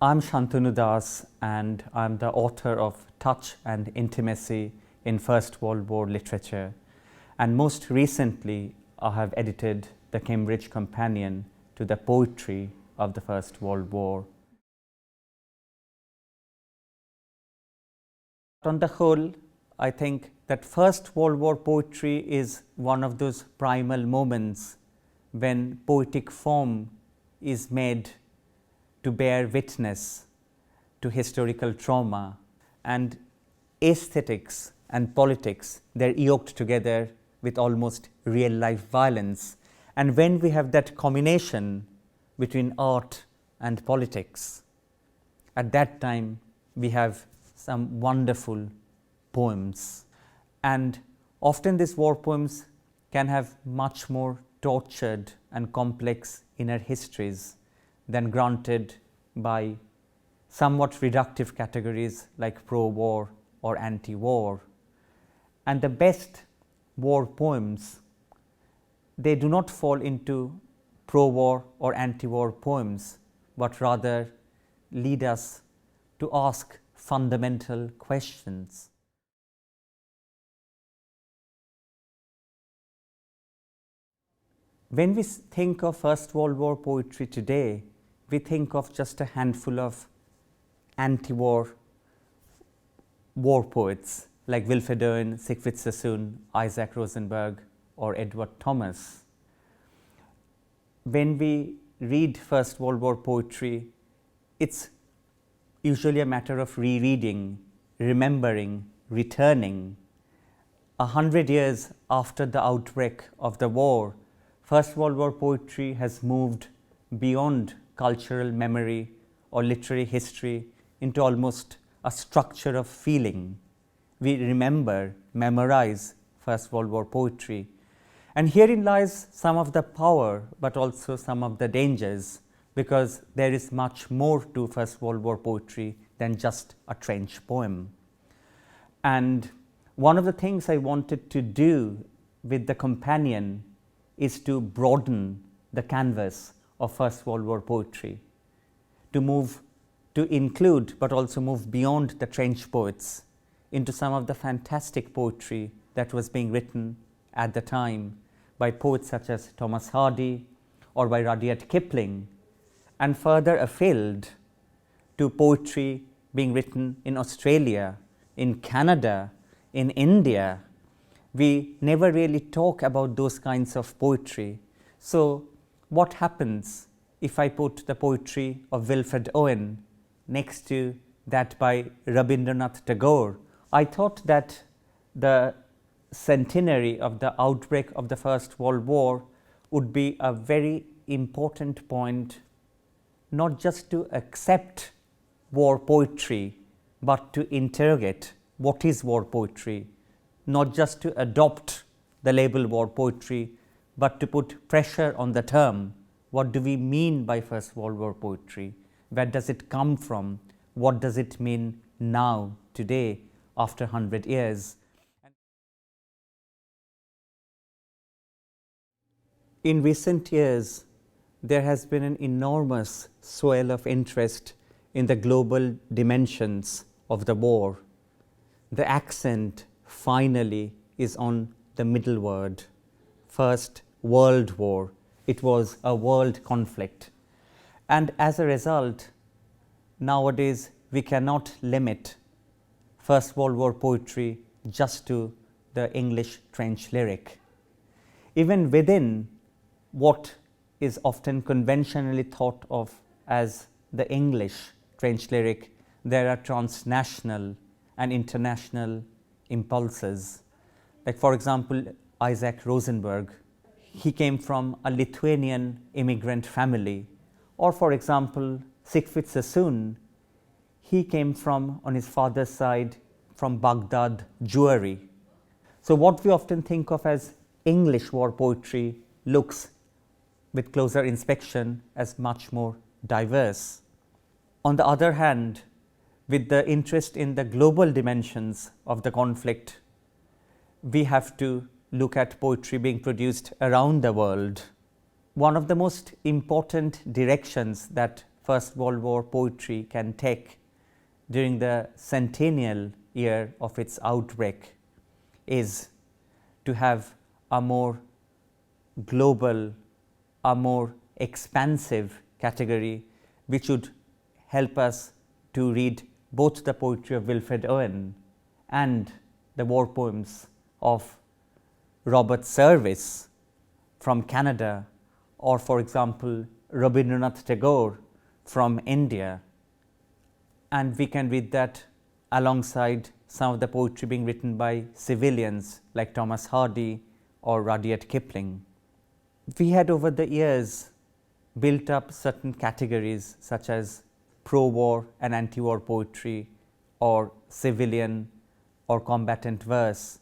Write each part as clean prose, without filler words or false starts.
I'm Shantanu and I'm the author of Touch and Intimacy in First World War Literature. And most recently, I have edited the Cambridge Companion to the Poetry of the First World War. On the whole, I think that First World War poetry is one of those primal moments when poetic form is made to bear witness to historical trauma, and aesthetics and politics, they're yoked together with almost real life violence. And when we have that combination between art and politics, at that time we have some wonderful poems. And often these war poems can have much more tortured and complex inner histories than granted by somewhat reductive categories like pro-war or anti-war. And the best war poems, they do not fall into pro-war or anti-war poems, but rather lead us to ask fundamental questions. When we think of First World War poetry today, we think of just a handful of anti-war war poets like Wilfred Owen, Siegfried Sassoon, Isaac Rosenberg, or Edward Thomas. When we read First World War poetry, it's usually a matter of rereading, remembering, returning. 100 years after the outbreak of the war, First World War poetry has moved beyond cultural memory or literary history into almost a structure of feeling. We remember, memorize First World War poetry. And herein lies some of the power, but also some of the dangers, because there is much more to First World War poetry than just a trench poem. And one of the things I wanted to do with the companion is to broaden the canvas of First World War poetry, to include but also move beyond the trench poets into some of the fantastic poetry that was being written at the time by poets such as Thomas Hardy or by Rudyard Kipling, and further afield to poetry being written in Australia, in Canada, in India. We never really talk about those kinds of poetry. So what happens if I put the poetry of Wilfred Owen next to that by Rabindranath Tagore? I thought that the centenary of the outbreak of the First World War would be a very important point, not just to accept war poetry, but to interrogate what is war poetry, not just to adopt the label war poetry, but to put pressure on the term. What do we mean by First World War poetry? Where does it come from? What does it mean now, today, after 100 years? In recent years, there has been an enormous swell of interest in the global dimensions of the war. The accent finally is on the middle word, First World War. It was a world conflict. And as a result, nowadays we cannot limit First World War poetry just to the English trench lyric. Even within what is often conventionally thought of as the English trench lyric, there are transnational and international impulses. Like, for example, Isaac Rosenberg, he came from a Lithuanian immigrant family. Or for example, Siegfried Sassoon, he came from, on his father's side, from Baghdad Jewry. So what we often think of as English war poetry looks, with closer inspection, as much more diverse. On the other hand, with the interest in the global dimensions of the conflict, we have to look at poetry being produced around the world. One of the most important directions that First World War poetry can take during the centennial year of its outbreak is to have a more global, a more expansive category which would help us to read both the poetry of Wilfred Owen and the war poems of Robert Service from Canada, or for example Rabindranath Tagore from India, and we can read that alongside some of the poetry being written by civilians like Thomas Hardy or Rudyard Kipling. We had over the years built up certain categories such as pro-war and anti-war poetry, or civilian or combatant verse,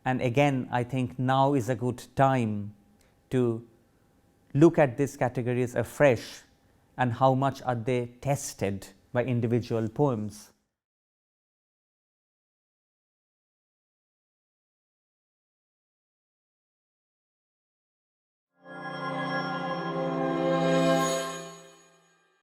and again I think now is a good time to look at these categories afresh and how much are they tested by individual poems.